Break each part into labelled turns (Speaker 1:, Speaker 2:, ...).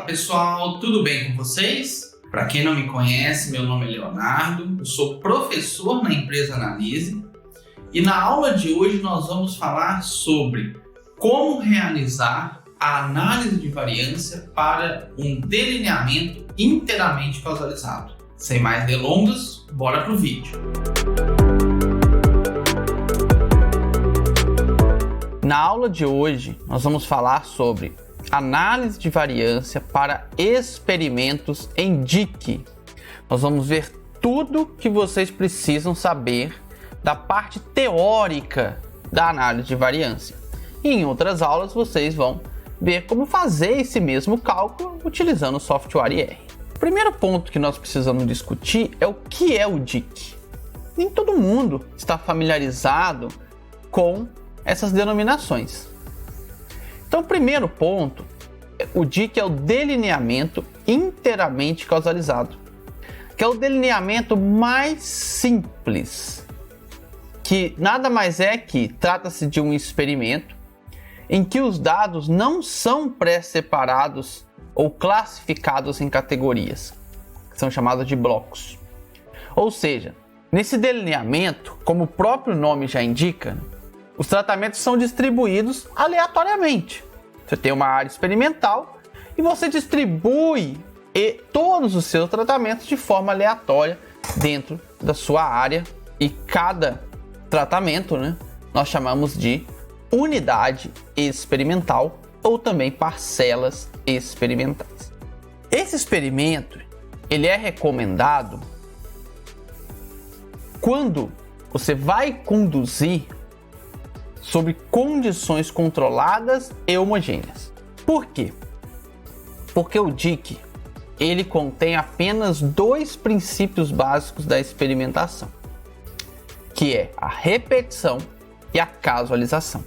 Speaker 1: pessoal, tudo bem com vocês? Para quem não me conhece, meu nome é Leonardo, eu sou professor na empresa Analise e na aula de hoje nós vamos falar sobre como realizar a análise de variância para um delineamento inteiramente causalizado. Sem mais delongas, bora pro vídeo. Na aula de hoje nós vamos falar sobre análise de variância para experimentos em DIC. Nós vamos ver tudo que vocês precisam saber da parte teórica da análise de variância. E em outras aulas vocês vão ver como fazer esse mesmo cálculo utilizando o software IR. O primeiro ponto que nós precisamos discutir é o que é o DIC. Nem todo mundo está familiarizado com essas denominações. Então, o primeiro ponto, o DIC é o delineamento inteiramente causalizado, que é o delineamento mais simples, que nada mais é que trata-se de um experimento em que os dados não são pré-separados ou classificados em categorias, que são chamadas de blocos. Ou seja, nesse delineamento, como o próprio nome já indica, os tratamentos são distribuídos aleatoriamente. Você tem uma área experimental e você distribui todos os seus tratamentos de forma aleatória dentro da sua área. E cada tratamento, nós chamamos de unidade experimental ou também parcelas experimentais. Esse experimento ele é recomendado quando você vai conduzir sobre condições controladas e homogêneas. Por quê? Porque o DIC ele contém apenas dois princípios básicos da experimentação, que é a repetição e a casualização.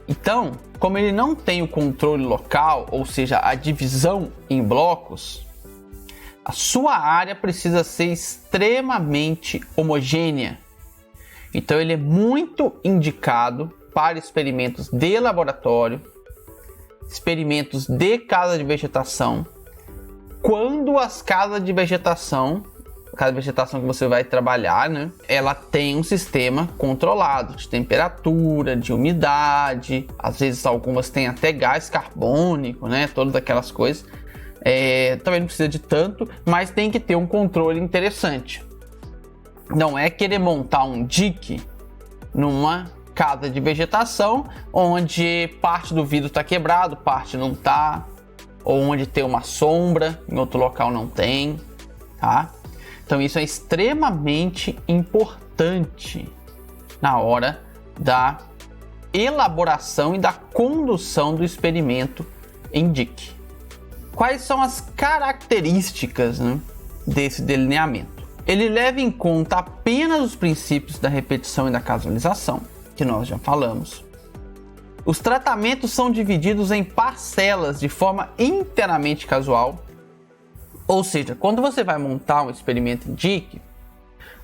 Speaker 1: Então, como ele não tem o controle local, ou seja, a divisão em blocos, a sua área precisa ser extremamente homogênea. Então ele é muito indicado para experimentos de laboratório, experimentos de casa de vegetação, quando as casas de vegetação, a casa de vegetação que você vai trabalhar, ela tem um sistema controlado de temperatura, de umidade, às vezes algumas têm até gás carbônico, todas aquelas coisas. Também não precisa de tanto, mas tem que ter um controle interessante. Não é querer montar um DIC numa casa de vegetação onde parte do vidro está quebrado, parte não está, ou onde tem uma sombra, em outro local não tem, tá? Então isso é extremamente importante na hora da elaboração e da condução do experimento em DIC. Quais são as características desse delineamento? Ele leva em conta apenas os princípios da repetição e da casualização, que nós já falamos. Os tratamentos são divididos em parcelas de forma inteiramente casual. Ou seja, quando você vai montar um experimento em DIC,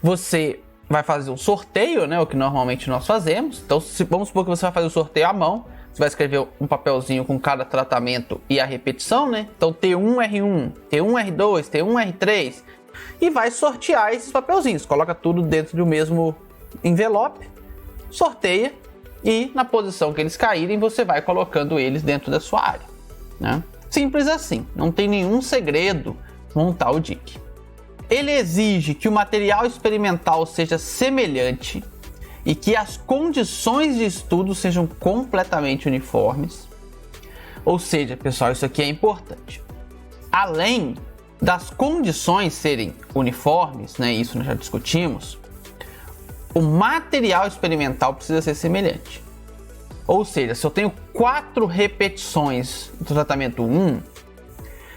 Speaker 1: você vai fazer um sorteio, o que normalmente nós fazemos. Então, vamos supor que você vai fazer o sorteio à mão. Você vai escrever um papelzinho com cada tratamento e a repetição, Então, T1R1, T1R2, T1R3... e vai sortear esses papelzinhos, coloca tudo dentro do mesmo envelope, sorteia e na posição que eles caírem você vai colocando eles dentro da sua área. Simples assim, não tem nenhum segredo montar o DIC. Ele exige que o material experimental seja semelhante e que as condições de estudo sejam completamente uniformes. Ou seja, pessoal, isso aqui é importante. Além das condições serem uniformes, isso nós já discutimos, o material experimental precisa ser semelhante. Ou seja, se eu tenho 4 repetições do tratamento 1,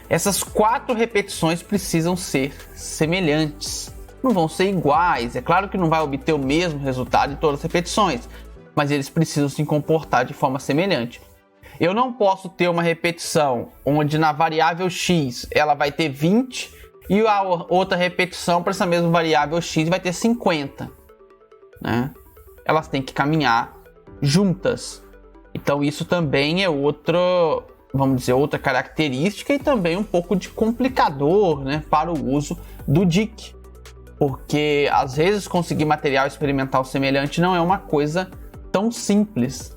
Speaker 1: essas 4 repetições precisam ser semelhantes. Não vão ser iguais, é claro que não vai obter o mesmo resultado em todas as repetições, mas eles precisam se comportar de forma semelhante. Eu não posso ter uma repetição onde na variável x ela vai ter 20 e a outra repetição para essa mesma variável x vai ter 50. Elas têm que caminhar juntas. Então isso também é outro vamos dizer, outra característica e também um pouco de complicador, né, para o uso do DIC. Porque às vezes conseguir material experimental semelhante não é uma coisa tão simples.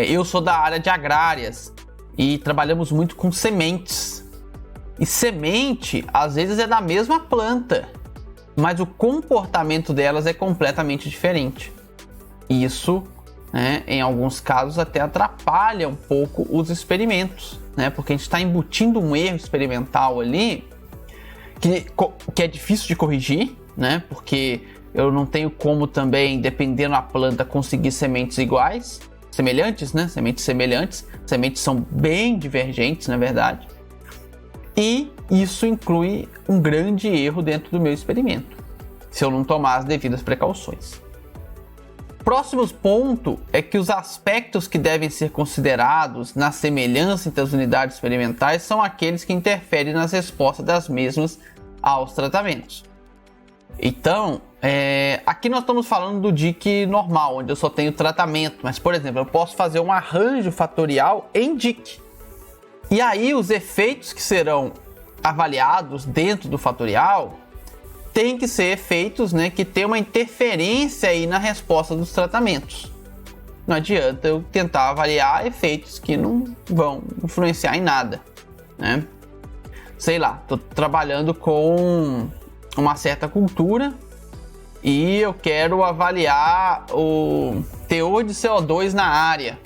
Speaker 1: Eu sou da área de agrárias e trabalhamos muito com sementes. E semente, às vezes, é da mesma planta, mas o comportamento delas é completamente diferente. Isso, né, em alguns casos, até atrapalha um pouco os experimentos, né, porque a gente está embutindo um erro experimental ali que é difícil de corrigir, né, porque eu não tenho como também, dependendo da planta, conseguir sementes iguais, semelhantes, né, sementes semelhantes. Sementes são bem divergentes, na verdade. E isso inclui um grande erro dentro do meu experimento, se eu não tomar as devidas precauções. Próximo ponto é que os aspectos que devem ser considerados na semelhança entre as unidades experimentais são aqueles que interferem nas respostas das mesmas aos tratamentos. Então, aqui nós estamos falando do DIC normal, onde eu só tenho tratamento, mas, por exemplo, eu posso fazer um arranjo fatorial em DIC. E aí os efeitos que serão avaliados dentro do fatorial têm que ser efeitos, né, que tem uma interferência aí na resposta dos tratamentos. Não adianta eu tentar avaliar efeitos que não vão influenciar em nada, né? Sei lá, estou trabalhando com uma certa cultura e eu quero avaliar o teor de CO2 na área.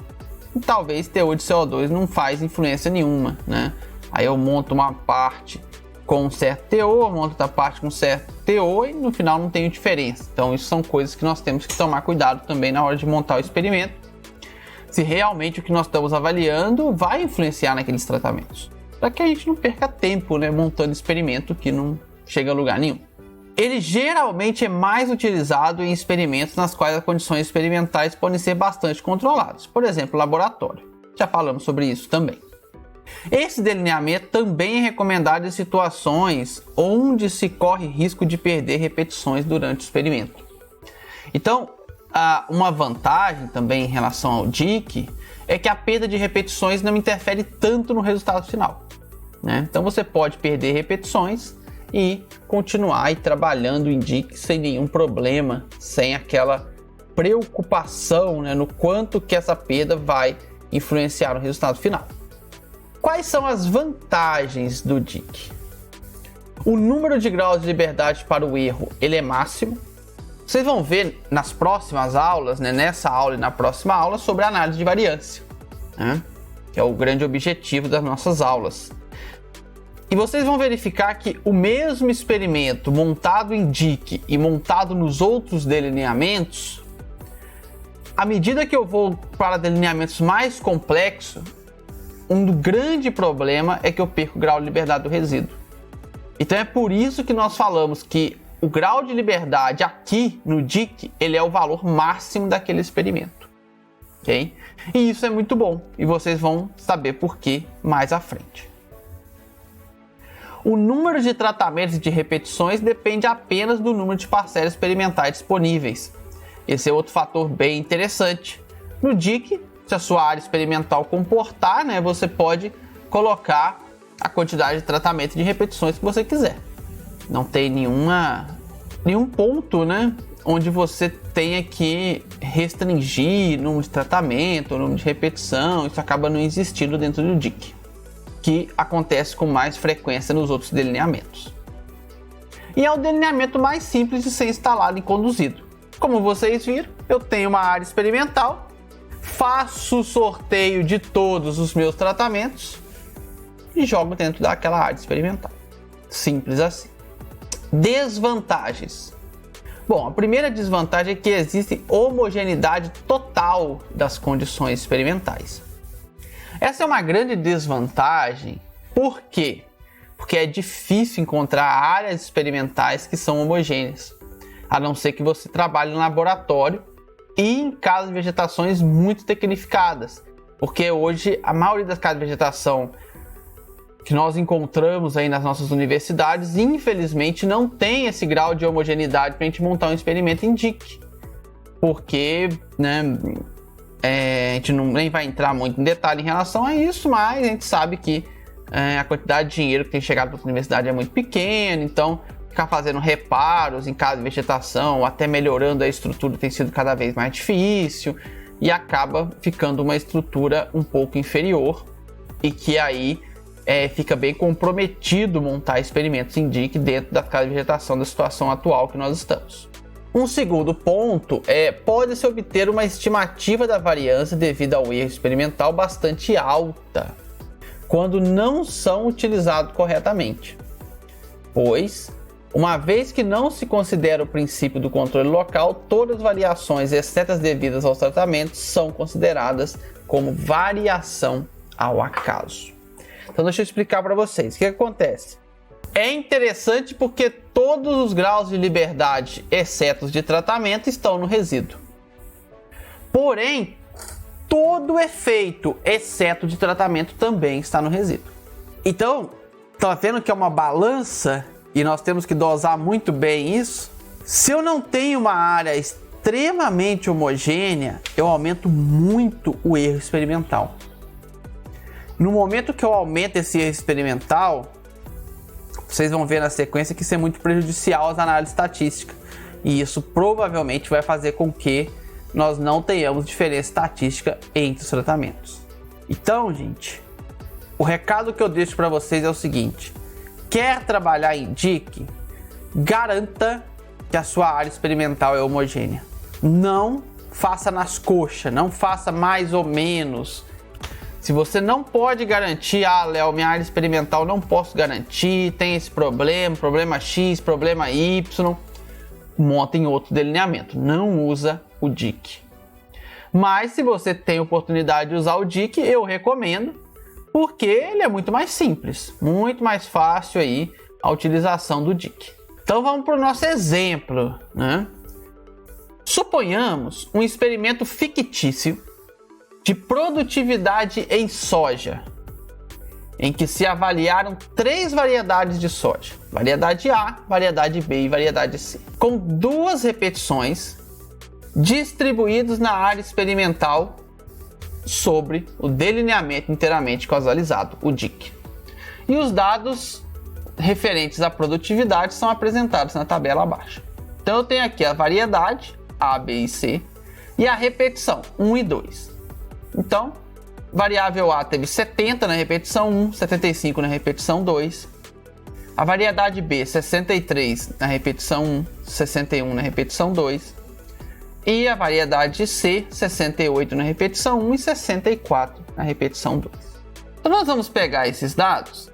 Speaker 1: E talvez teor de CO2 não faz influência nenhuma, né? Aí eu monto uma parte com um certo teor, monto outra parte com certo teor e no final não tem diferença. Então isso são coisas que nós temos que tomar cuidado também na hora de montar o experimento. Se realmente o que nós estamos avaliando vai influenciar naqueles tratamentos. Para que a gente não perca tempo, né, montando experimento que não chega a lugar nenhum. Ele geralmente é mais utilizado em experimentos nas quais as condições experimentais podem ser bastante controladas. Por exemplo, laboratório. Já falamos sobre isso também. Esse delineamento também é recomendado em situações onde se corre risco de perder repetições durante o experimento. Então, uma vantagem também em relação ao DIC é que a perda de repetições não interfere tanto no resultado final, né? Então você pode perder repetições e continuar aí trabalhando em DIC sem nenhum problema, sem aquela preocupação, né, no quanto que essa perda vai influenciar no resultado final. Quais são as vantagens do DIC? O número de graus de liberdade para o erro ele é máximo. Vocês vão ver nas próximas aulas, né, nessa aula e na próxima aula, sobre a análise de variância, né, que é o grande objetivo das nossas aulas. E vocês vão verificar que o mesmo experimento montado em DIC e montado nos outros delineamentos, à medida que eu vou para delineamentos mais complexos, um grande problema é que eu perco o grau de liberdade do resíduo. Então é por isso que nós falamos que o grau de liberdade aqui no DIC, ele é o valor máximo daquele experimento. Ok? E isso é muito bom. E vocês vão saber por que mais à frente. O número de tratamentos e de repetições depende apenas do número de parcelas experimentais disponíveis. Esse é outro fator bem interessante. No DIC, se a sua área experimental comportar, né, você pode colocar a quantidade de tratamento e de repetições que você quiser. Não tem nenhum ponto, né, onde você tenha que restringir número de tratamento, número de repetição. Isso acaba não existindo dentro do DIC, que acontece com mais frequência nos outros delineamentos. E é o delineamento mais simples de ser instalado e conduzido. Como vocês viram, eu tenho uma área experimental, faço o sorteio de todos os meus tratamentos e jogo dentro daquela área experimental. Simples assim. Desvantagens. Bom, a primeira desvantagem é que existe homogeneidade total das condições experimentais. Essa é uma grande desvantagem. Por quê? Porque é difícil encontrar áreas experimentais que são homogêneas, a não ser que você trabalhe no laboratório e em casas de vegetações muito tecnificadas, porque hoje a maioria das casas de vegetação que nós encontramos aí nas nossas universidades, infelizmente, não tem esse grau de homogeneidade para a gente montar um experimento em DIC, porque, né, a gente nem vai entrar muito em detalhe em relação a isso, mas a gente sabe que a quantidade de dinheiro que tem chegado para a universidade é muito pequena, então ficar fazendo reparos em cada vegetação, ou até melhorando a estrutura, tem sido cada vez mais difícil, e acaba ficando uma estrutura um pouco inferior, e que aí fica bem comprometido montar experimentos em DIC dentro daquela vegetação da situação atual que nós estamos. Um segundo ponto pode-se obter uma estimativa da variância devido ao erro experimental bastante alta, quando não são utilizados corretamente, pois, uma vez que não se considera o princípio do controle local, todas as variações, exceto as devidas aos tratamentos, são consideradas como variação ao acaso. Então deixa eu explicar para vocês o que acontece. É interessante porque todos os graus de liberdade, exceto os de tratamento, estão no resíduo. Porém, todo efeito, exceto de tratamento, também está no resíduo. Então, tá vendo que é uma balança e nós temos que dosar muito bem isso? Se eu não tenho uma área extremamente homogênea, eu aumento muito o erro experimental. No momento que eu aumento esse erro experimental, vocês vão ver na sequência que isso é muito prejudicial às análises estatísticas. E isso provavelmente vai fazer com que nós não tenhamos diferença estatística entre os tratamentos. Então, gente, o recado que eu deixo para vocês é o seguinte: quer trabalhar em DIC? Garanta que a sua área experimental é homogênea. Não faça nas coxas, não faça mais ou menos. Se você não pode garantir, Léo, minha área experimental não posso garantir, tem esse problema X, problema Y, monta em outro delineamento. Não usa o DIC. Mas se você tem oportunidade de usar o DIC, eu recomendo, porque ele é muito mais simples, muito mais fácil aí a utilização do DIC. Então vamos para o nosso exemplo, né? Suponhamos um experimento fictício de produtividade em soja, em que se avaliaram 3 variedades de soja, variedade A, variedade B e variedade C, com 2 repetições distribuídos na área experimental sobre o delineamento inteiramente causalizado, o DIC. E os dados referentes à produtividade são apresentados na tabela abaixo. Então eu tenho aqui a variedade A, B e C e a repetição 1 e 2. Então, variável A teve 70 na repetição 1, 75 na repetição 2. A variedade B, 63 na repetição 1, 61 na repetição 2. E a variedade C, 68 na repetição 1 e 64 na repetição 2. Então nós vamos pegar esses dados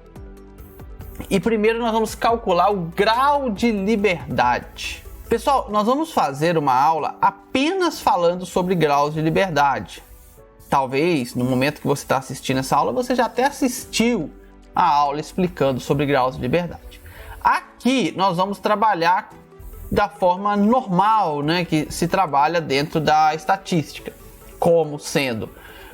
Speaker 1: e primeiro nós vamos calcular o grau de liberdade. Pessoal, nós vamos fazer uma aula apenas falando sobre graus de liberdade. Talvez, no momento que você está assistindo essa aula, você já até assistiu a aula explicando sobre graus de liberdade. Aqui nós vamos trabalhar da forma normal, né, que se trabalha dentro da estatística, como sendo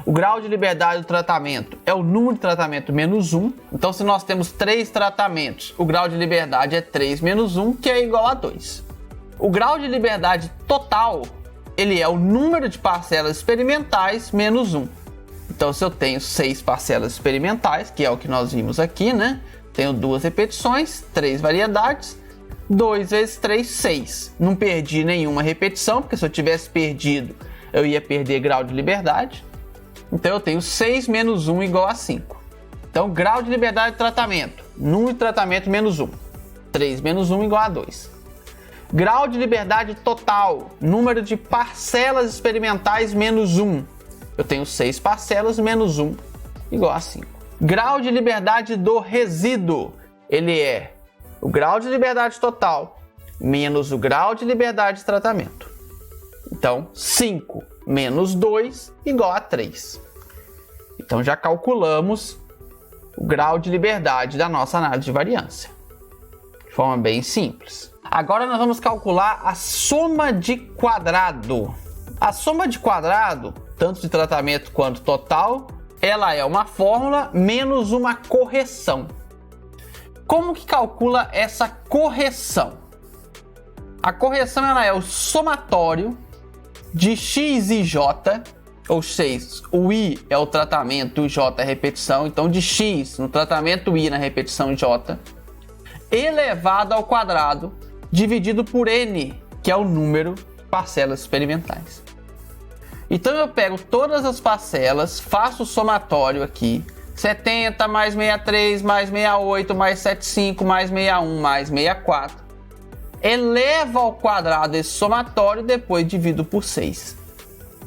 Speaker 1: o grau de liberdade do tratamento é o número de tratamento menos 1. Então, se nós temos 3 tratamentos, o grau de liberdade é 3 menos 1, que é igual a 2. O grau de liberdade total, ele é o número de parcelas experimentais menos 1. Então, se eu tenho 6 parcelas experimentais, que é o que nós vimos aqui, né? Tenho 2 repetições, 3 variedades, 2 vezes 3, 6. Não perdi nenhuma repetição, porque se eu tivesse perdido, eu ia perder grau de liberdade. Então, eu tenho 6 menos 1 igual a 5. Então, grau de liberdade de tratamento, número de tratamento menos 1. 3 menos 1 igual a 2. Grau de liberdade total, número de parcelas experimentais menos 1. Eu tenho 6 parcelas menos 1 igual a 5. Grau de liberdade do resíduo, ele é o grau de liberdade total menos o grau de liberdade de tratamento. Então, 5 menos 2 igual a 3. Então, já calculamos o grau de liberdade da nossa análise de variância, de forma bem simples. Agora nós vamos calcular a soma de quadrado. A soma de quadrado, tanto de tratamento quanto total, ela é uma fórmula menos uma correção. Como que calcula essa correção? A correção ela é o somatório de x e j ou 6, o I é o tratamento, o J é a repetição, então de X no tratamento I na repetição J, elevado ao quadrado, dividido por N, que é o número de parcelas experimentais. Então eu pego todas as parcelas, faço o somatório aqui, 70 mais 63 mais 68 mais 75 mais 61 mais 64, elevo ao quadrado esse somatório e depois divido por 6.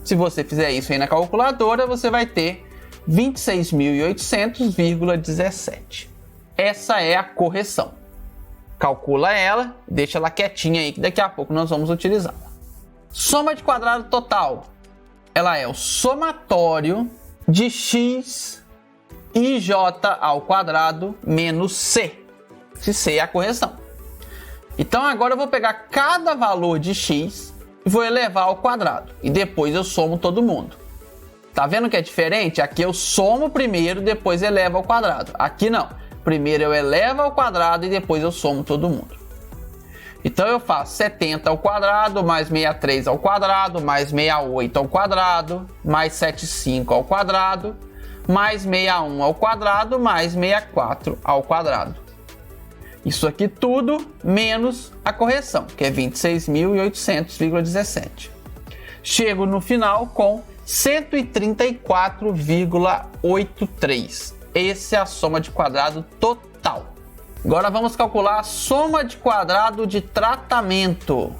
Speaker 1: Se você fizer isso aí na calculadora, você vai ter 26.800,17. Essa é a correção. Calcula ela, deixa ela quietinha aí que daqui a pouco nós vamos utilizá-la. Soma de quadrado total. Ela é o somatório de x e j ao quadrado menos c. Se c é a correção. Então agora eu vou pegar cada valor de x e vou elevar ao quadrado. E depois eu somo todo mundo. Tá vendo que é diferente? Aqui eu somo primeiro, depois elevo ao quadrado. Aqui não. Primeiro eu elevo ao quadrado e depois eu somo todo mundo. Então eu faço 70 ao quadrado, mais 63 ao quadrado, mais 68 ao quadrado, mais 75 ao quadrado, mais 61 ao quadrado, mais 64 ao quadrado. Isso aqui tudo menos a correção, que é 26.800,17. Chego no final com 134,83. Essa é a soma de quadrado total. Agora vamos calcular a soma de quadrado de tratamento.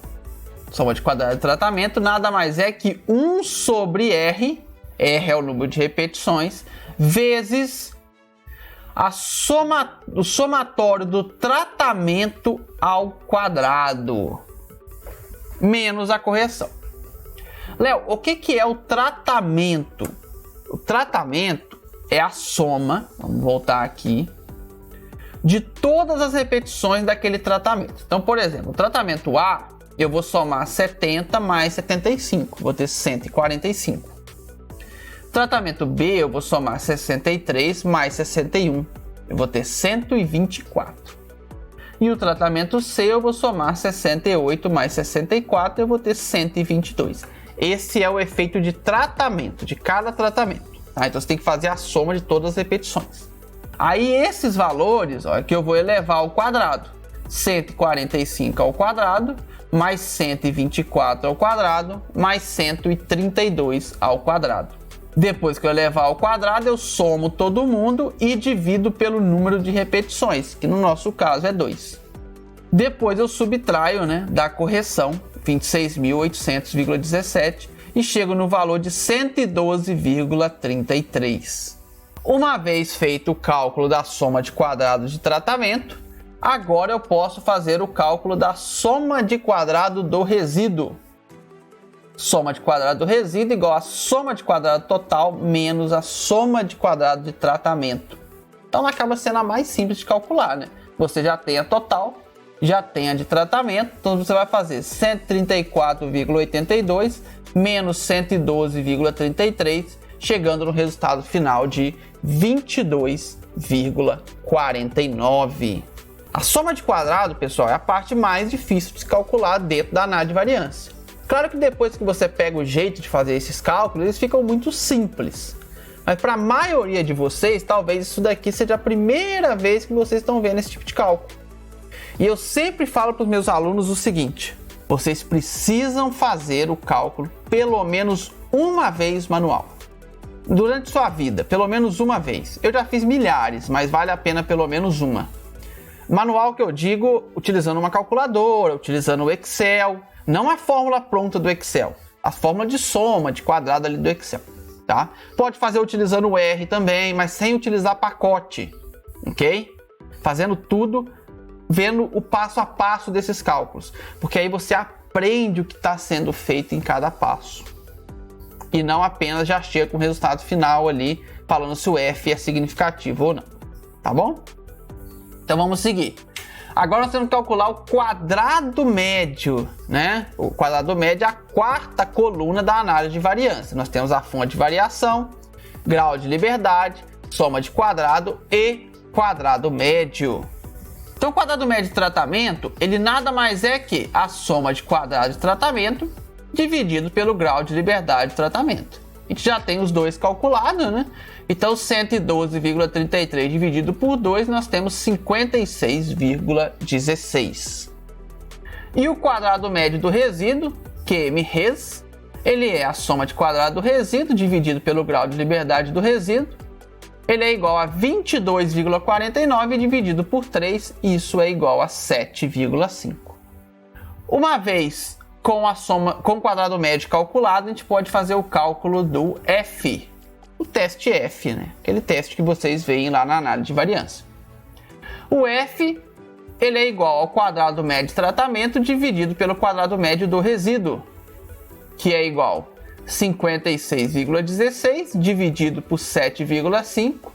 Speaker 1: Soma de quadrado de tratamento nada mais é que 1 sobre R, R é o número de repetições, vezes o somatório do tratamento ao quadrado, menos a correção. Léo, o que é o tratamento? O tratamento é a soma, vamos voltar aqui, de todas as repetições daquele tratamento. Então, por exemplo, o tratamento A, eu vou somar 70 mais 75, vou ter 145. Tratamento B, eu vou somar 63 mais 61, eu vou ter 124. E o tratamento C, eu vou somar 68 mais 64, eu vou ter 122. Esse é o efeito de tratamento, de cada tratamento. Tá? Então você tem que fazer a soma de todas as repetições. Aí esses valores, ó, que eu vou elevar ao quadrado. 145 ao quadrado, mais 124 ao quadrado, mais 132 ao quadrado. Depois que eu elevar ao quadrado, eu somo todo mundo e divido pelo número de repetições, que no nosso caso é 2. Depois eu subtraio, da correção, 26.800,17, e chego no valor de 112,33. Uma vez feito o cálculo da soma de quadrado de tratamento, agora eu posso fazer o cálculo da soma de quadrado do resíduo. Soma de quadrado do resíduo igual a soma de quadrado total menos a soma de quadrado de tratamento. Então acaba sendo a mais simples de calcular, Você já tem a total, já tem a de tratamento, então você vai fazer 134,82 menos 112,33, chegando no resultado final de 22,49. A soma de quadrado, pessoal, é a parte mais difícil de se calcular dentro da análise de variância. Claro que depois que você pega o jeito de fazer esses cálculos, eles ficam muito simples. Mas para a maioria de vocês, talvez isso daqui seja a primeira vez que vocês estão vendo esse tipo de cálculo. E eu sempre falo para os meus alunos o seguinte: vocês precisam fazer o cálculo pelo menos uma vez manual. Durante sua vida, pelo menos uma vez. Eu já fiz milhares, mas vale a pena pelo menos uma. Manual que eu digo, utilizando uma calculadora, utilizando o Excel. Não a fórmula pronta do Excel, a fórmula de soma, de quadrado ali do Excel, tá? Pode fazer utilizando o R também, mas sem utilizar pacote, ok? Fazendo tudo, vendo o passo a passo desses cálculos, porque aí você aprende o que está sendo feito em cada passo. E não apenas já chega com o resultado final ali, falando se o F é significativo ou não, tá bom? Então vamos seguir. Agora nós temos que calcular o quadrado médio, O quadrado médio é a quarta coluna da análise de variância. Nós temos a fonte de variação, grau de liberdade, soma de quadrado e quadrado médio. Então o quadrado médio de tratamento, ele nada mais é que a soma de quadrado de tratamento dividido pelo grau de liberdade de tratamento. a gente já tem os dois calculados, né? Então 112,33 dividido por 2, nós temos 56,16. E o quadrado médio do resíduo, QM-res, ele é a soma de quadrado do resíduo dividido pelo grau de liberdade do resíduo. Ele é igual a 22,49 dividido por 3, isso é igual a 7,5. Uma vez com o quadrado médio calculado, a gente pode fazer o cálculo do F, o teste F, né? Aquele teste que vocês veem lá na análise de variância. O F, ele é igual ao quadrado médio de tratamento dividido pelo quadrado médio do resíduo, que é igual a 56,16 dividido por 7,5,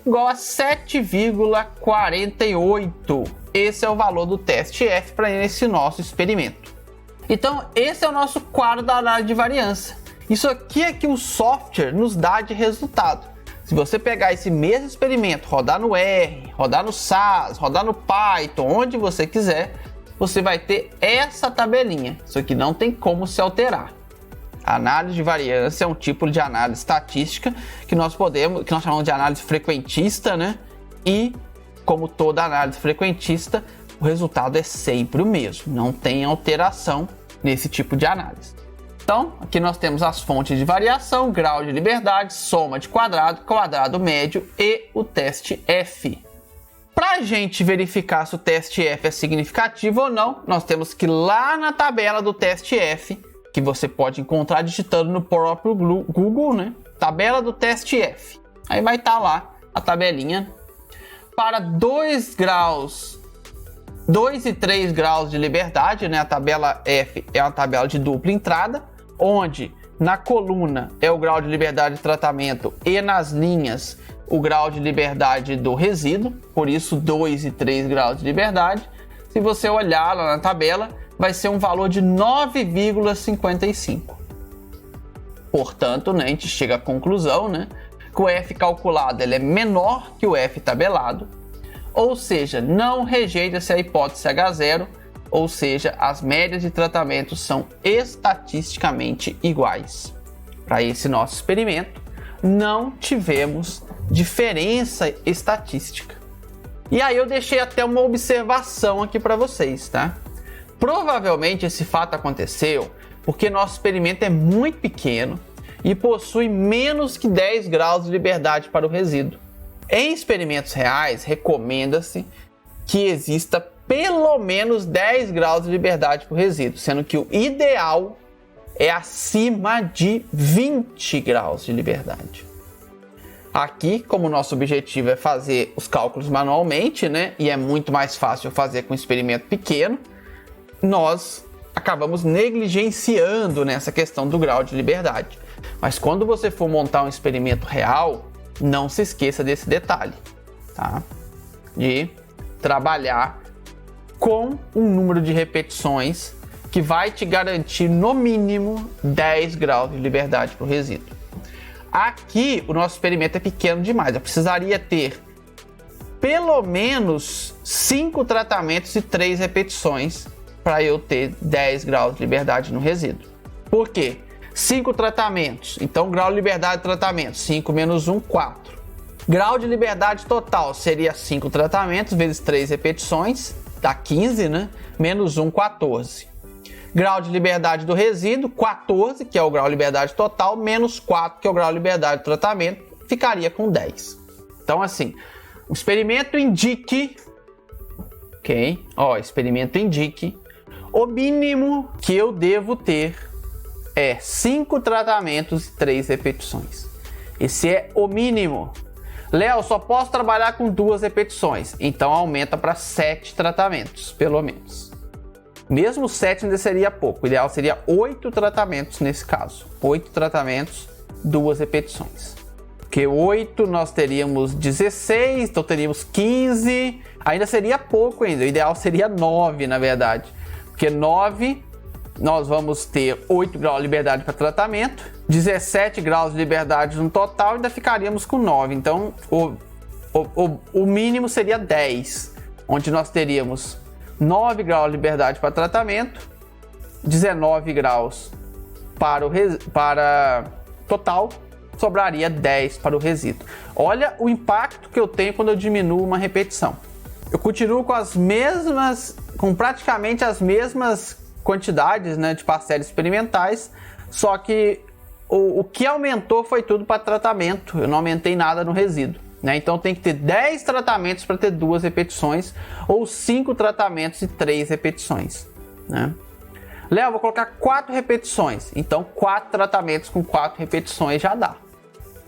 Speaker 1: igual a 7,48. Esse é o valor do teste F para esse nosso experimento. Então, esse é o nosso quadro da análise de variância. Isso aqui é que o software nos dá de resultado. Se você pegar esse mesmo experimento, rodar no R, rodar no SAS, rodar no Python, onde você quiser, você vai ter essa tabelinha. Isso aqui não tem como se alterar. A análise de variância é um tipo de análise estatística que nós chamamos de análise frequentista, né? E, como toda análise frequentista, o resultado é sempre o mesmo. Não tem alteração nesse tipo de análise. Então, aqui nós temos as fontes de variação, grau de liberdade, soma de quadrado, quadrado médio e o teste F. Para a gente verificar se o teste F é significativo ou não, nós temos que ir lá na tabela do teste F, que você pode encontrar digitando no próprio Google, né? Tabela do teste F. Aí vai estar lá a tabelinha. Para 2 e 3 graus de liberdade, né? A tabela F é uma tabela de dupla entrada, onde na coluna é o grau de liberdade de tratamento e nas linhas o grau de liberdade do resíduo, por isso 2 e 3 graus de liberdade. Se você olhar lá na tabela, vai ser um valor de 9,55. Portanto, né, a gente chega à conclusão, né, que o F calculado ele é menor que o F tabelado, ou seja, não rejeita-se a hipótese H0, ou seja, as médias de tratamento são estatisticamente iguais. Para esse nosso experimento, não tivemos diferença estatística. E aí eu deixei até uma observação aqui para vocês, tá? Provavelmente esse fato aconteceu porque nosso experimento é muito pequeno e possui menos que 10 graus de liberdade para o resíduo. Em experimentos reais, recomenda-se que exista pelo menos 10 graus de liberdade para o resíduo, sendo que o ideal é acima de 20 graus de liberdade. Aqui, como o nosso objetivo é fazer os cálculos manualmente, né, e é muito mais fácil fazer com um experimento pequeno, nós acabamos negligenciando nessa questão do grau de liberdade. Mas quando você for montar um experimento real, não se esqueça desse detalhe, tá? De trabalhar com um número de repetições que vai te garantir no mínimo 10 graus de liberdade para o resíduo. Aqui o nosso experimento é pequeno demais, eu precisaria ter pelo menos 5 tratamentos e 3 repetições para eu ter 10 graus de liberdade no resíduo. Por quê? 5 tratamentos, então grau de liberdade de tratamento, 5 menos 1, 4. Grau de liberdade total seria 5 tratamentos vezes 3 repetições, dá 15, né? Menos 1, 14. Grau de liberdade do resíduo, 14, que é o grau de liberdade total, menos 4, que é o grau de liberdade do tratamento, ficaria com 10. Então, assim, o experimento indique, ok? Ó, experimento indique, o mínimo que eu devo ter é 5 tratamentos e 3 repetições. Esse é o mínimo. Léo, só posso trabalhar com 2 repetições, então aumenta para 7 tratamentos, pelo menos. Mesmo 7 ainda seria pouco, o ideal seria 8 tratamentos nesse caso. 8 tratamentos, 2 repetições. Porque 8 nós teríamos 16, então teríamos 15, ainda seria pouco ainda, o ideal seria 9 na verdade. Porque 9 nós vamos ter 8 graus de liberdade para tratamento, 17 graus de liberdade no total, ainda ficaríamos com 9. Então o mínimo seria 10, onde nós teríamos 9 graus de liberdade para tratamento, 19 graus para Total, sobraria 10 para o resíduo. Olha o impacto que eu tenho quando eu diminuo uma repetição. Eu continuo com praticamente as mesmas quantidades, né, de parcelas experimentais, só que o que aumentou foi tudo para tratamento, eu não aumentei nada no resíduo, né? Então tem que ter 10 tratamentos para ter 2 repetições, ou 5 tratamentos e 3 repetições, né? Léo, vou colocar 4 repetições, então 4 tratamentos com 4 repetições já dá,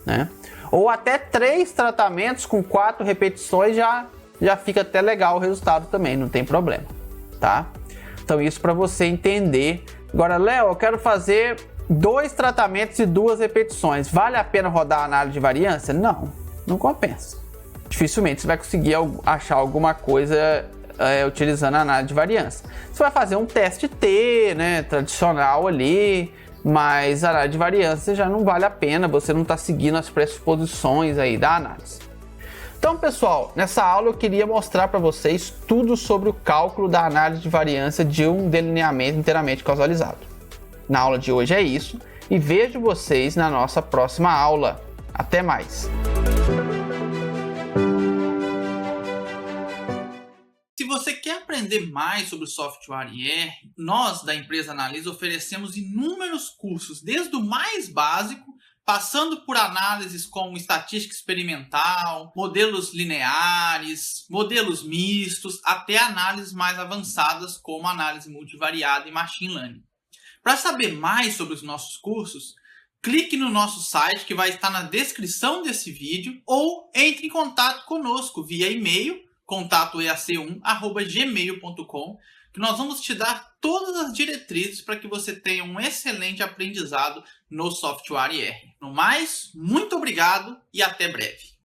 Speaker 1: né? Ou até 3 tratamentos com 4 repetições já fica até legal o resultado também, não tem problema, tá? Então isso para você entender. Agora, Léo, eu quero fazer 2 tratamentos e 2 repetições. Vale a pena rodar a análise de variância? Não, não compensa. Dificilmente você vai conseguir achar alguma coisa utilizando a análise de variância. Você vai fazer um teste T, né, tradicional ali, mas a análise de variância já não vale a pena, você não está seguindo as pressuposições aí da análise. Então, pessoal, nessa aula eu queria mostrar para vocês tudo sobre o cálculo da análise de variância de um delineamento inteiramente causalizado. Na aula de hoje é isso e vejo vocês na nossa próxima aula. Até mais! Se você quer aprender mais sobre o software IR, nós da empresa Analyse oferecemos inúmeros cursos, desde o mais básico, passando por análises como estatística experimental, modelos lineares, modelos mistos, até análises mais avançadas como análise multivariada e machine learning. Para saber mais sobre os nossos cursos, clique no nosso site que vai estar na descrição desse vídeo ou entre em contato conosco via e-mail contatoeac1@gmail.com, que nós vamos te dar todas as diretrizes para que você tenha um excelente aprendizado no software IR. No mais, muito obrigado e até breve.